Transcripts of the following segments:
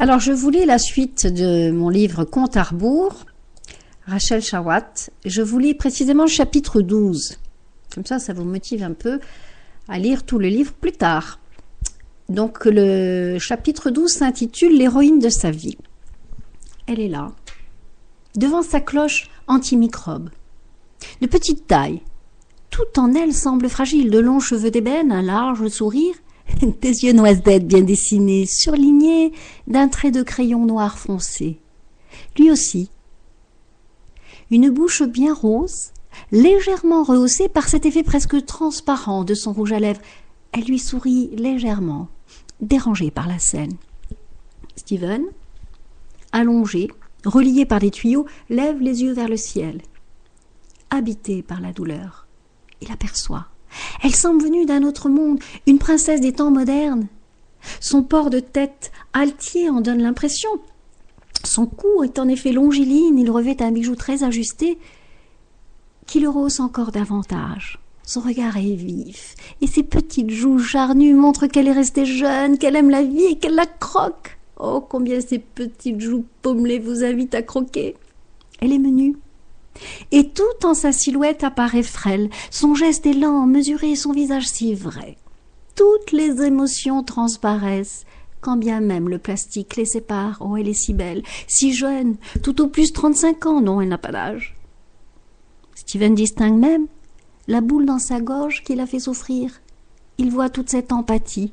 Alors, je voulais la suite de mon livre Compte à rebours, Rachel Chawat. Je vous lis précisément le chapitre 12. Comme ça vous motive un peu à lire tout le livre plus tard. Donc, le chapitre 12 s'intitule L'héroïne de sa vie. Elle est là, devant sa cloche antimicrobe. De petite taille, tout en elle semble fragile, de longs cheveux d'ébène, un large sourire, des yeux noisettes bien dessinés, surlignés d'un trait de crayon noir foncé. Lui aussi. Une bouche bien rose, légèrement rehaussée par cet effet presque transparent de son rouge à lèvres. Elle lui sourit légèrement, dérangée par la scène. Steven, allongé, relié par des tuyaux, lève les yeux vers le ciel. Habité par la douleur, il aperçoit. Elle semble venue d'un autre monde, une princesse des temps modernes. Son port de tête altier en donne l'impression. Son cou est en effet longiligne, il revêt un bijou très ajusté qui le rehausse encore davantage. Son regard est vif, et ses petites joues charnues montrent qu'elle est restée jeune, qu'elle aime la vie et qu'elle la croque. Oh, combien ces petites joues pommelées vous invitent à croquer. Elle est menue. Et tout en sa silhouette apparaît frêle, son geste est lent, mesuré, son visage si vrai. Toutes les émotions transparaissent, quand bien même le plastique les sépare. Oh, elle est si belle, si jeune, tout au plus 35 ans, non, elle n'a pas d'âge. Steven distingue même la boule dans sa gorge qui l'a fait souffrir. Il voit toute cette empathie.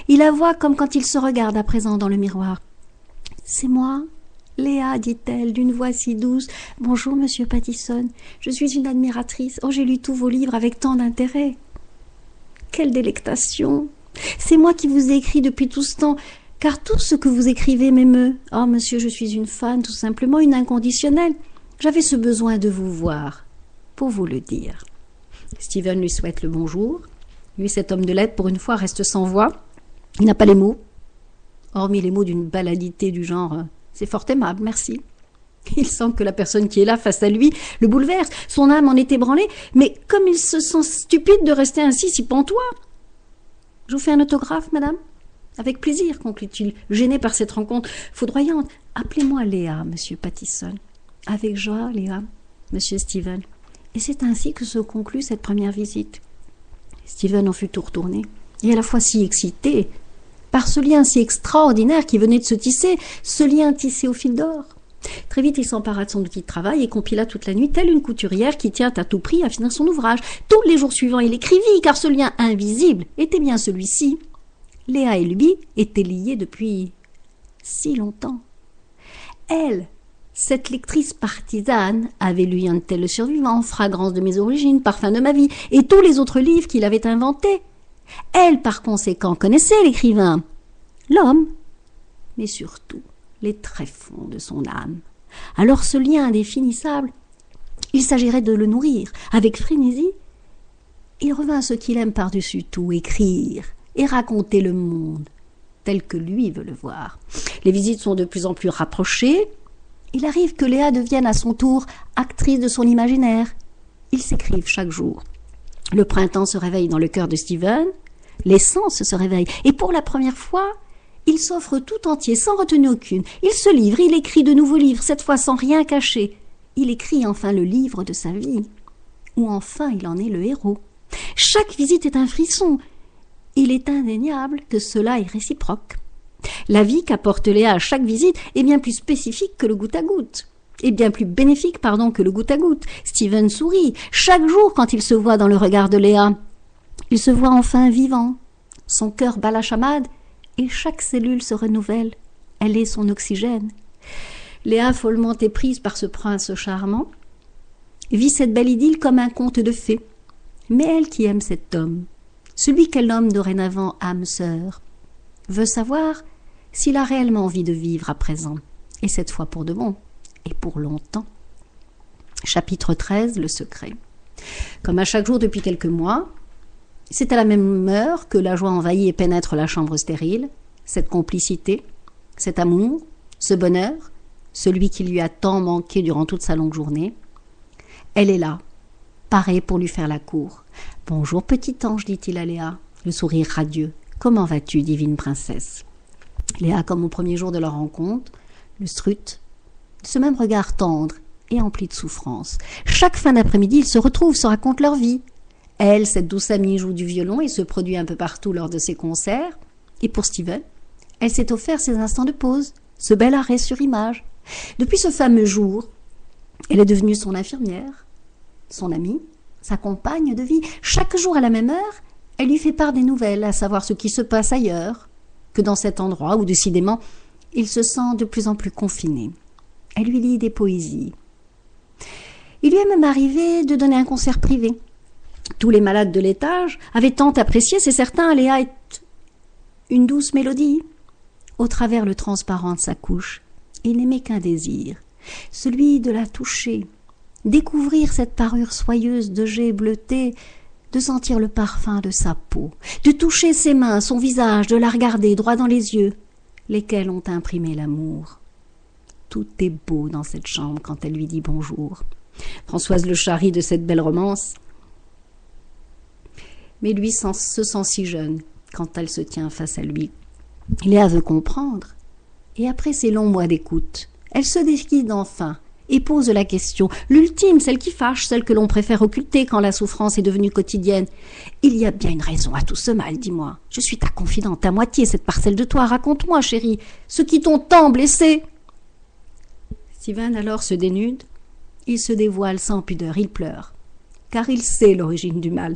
Il la voit comme quand il se regarde à présent dans le miroir. « C'est moi, Léa, dit-elle, d'une voix si douce. « Bonjour, monsieur Pattison. Je suis une admiratrice. Oh, j'ai lu tous vos livres avec tant d'intérêt. » Quelle délectation! C'est moi qui vous ai écrit depuis tout ce temps, car tout ce que vous écrivez m'émeut. Oh, monsieur, je suis une fan, tout simplement, une inconditionnelle. J'avais ce besoin de vous voir, pour vous le dire. Steven lui souhaite le bonjour. Lui, cet homme de lettres, pour une fois, reste sans voix. Il n'a pas les mots, hormis les mots d'une banalité du genre « c'est fort aimable, merci ». Il sent que la personne qui est là face à lui le bouleverse. Son âme en est ébranlée, mais comme il se sent stupide de rester ainsi si pantois. « Je vous fais un autographe, madame ?»« Avec plaisir, conclut-il, gêné par cette rencontre foudroyante. « Appelez-moi Léa, monsieur Pattison. »« Avec joie, Léa, monsieur Steven. » Et c'est ainsi que se conclut cette première visite. Steven en fut tout retourné, et à la fois si excité, par ce lien si extraordinaire qui venait de se tisser, ce lien tissé au fil d'or. Très vite, il s'empara de son outil de travail et compila toute la nuit, telle une couturière qui tient à tout prix à finir son ouvrage. Tous les jours suivants, il écrivit, car ce lien invisible était bien celui-ci. Léa et lui étaient liés depuis si longtemps. Elle, cette lectrice partisane, avait lu un tel survivant, Fragrance de mes origines, Parfum de ma vie, et tous les autres livres qu'il avait inventés. Elle, par conséquent, connaissait l'écrivain, l'homme, mais surtout les tréfonds de son âme. Alors ce lien indéfinissable, il s'agirait de le nourrir. Avec frénésie, il revint à ce qu'il aime par-dessus tout, écrire et raconter le monde tel que lui veut le voir. Les visites sont de plus en plus rapprochées. Il arrive que Léa devienne à son tour actrice de son imaginaire. Ils s'écrivent chaque jour. Le printemps se réveille dans le cœur de Steven, les sens se réveillent, et pour la première fois, il s'offre tout entier, sans retenue aucune. Il se livre, il écrit de nouveaux livres, cette fois sans rien cacher. Il écrit enfin le livre de sa vie, où enfin il en est le héros. Chaque visite est un frisson. Il est indéniable que cela est réciproque. La vie qu'apporte Léa à chaque visite est bien plus spécifique que le goutte à goutte. Et bien plus bénéfique, que le goutte à goutte. Steven sourit. Chaque jour, quand il se voit dans le regard de Léa, il se voit enfin vivant. Son cœur bat la chamade et chaque cellule se renouvelle. Elle est son oxygène. Léa, follement éprise par ce prince charmant, vit cette belle idylle comme un conte de fées. Mais elle qui aime cet homme, celui qu'elle nomme dorénavant âme sœur, veut savoir s'il a réellement envie de vivre à présent, et cette fois pour de bon. Et pour longtemps. Chapitre 13, le secret. Comme à chaque jour depuis quelques mois, c'est à la même heure que la joie envahit et pénètre la chambre stérile, cette complicité, cet amour, ce bonheur, celui qui lui a tant manqué durant toute sa longue journée. Elle est là, parée pour lui faire la cour. « Bonjour petit ange, dit-il à Léa, le sourire radieux. Comment vas-tu, divine princesse ?» Léa, comme au premier jour de leur rencontre, le scrute, de ce même regard tendre et empli de souffrance. Chaque fin d'après-midi, ils se retrouvent, se racontent leur vie. Elle, cette douce amie, joue du violon et se produit un peu partout lors de ses concerts. Et pour Steven, elle s'est offert ses instants de pause, ce bel arrêt sur image. Depuis ce fameux jour, elle est devenue son infirmière, son amie, sa compagne de vie. Chaque jour à la même heure, elle lui fait part des nouvelles, à savoir ce qui se passe ailleurs, que dans cet endroit où, décidément, il se sent de plus en plus confiné. Elle lui lit des poésies. Il lui est même arrivé de donner un concert privé. Tous les malades de l'étage avaient tant apprécié, c'est certain, Léa est une douce mélodie. Au travers le transparent de sa couche, il n'aimait qu'un désir, celui de la toucher, découvrir cette parure soyeuse de jais bleuté, de sentir le parfum de sa peau, de toucher ses mains, son visage, de la regarder droit dans les yeux, lesquels ont imprimé l'amour. Tout est beau dans cette chambre quand elle lui dit bonjour. Françoise le charrie de cette belle romance. Mais lui se sent si jeune quand elle se tient face à lui. Léa veut comprendre. Et après ces longs mois d'écoute, elle se décide enfin et pose la question, l'ultime, celle qui fâche, celle que l'on préfère occulter quand la souffrance est devenue quotidienne. Il y a bien une raison à tout ce mal, dis-moi. Je suis ta confidente à moitié, cette parcelle de toi. Raconte-moi, chérie, ce qui t'ont tant blessé. Steven alors se dénude. Il se dévoile sans pudeur, il pleure, car il sait l'origine du mal.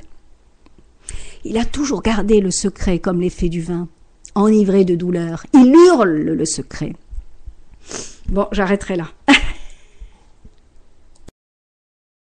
Il a toujours gardé le secret comme l'effet du vin. Enivré de douleur, il hurle le secret. Bon, j'arrêterai là.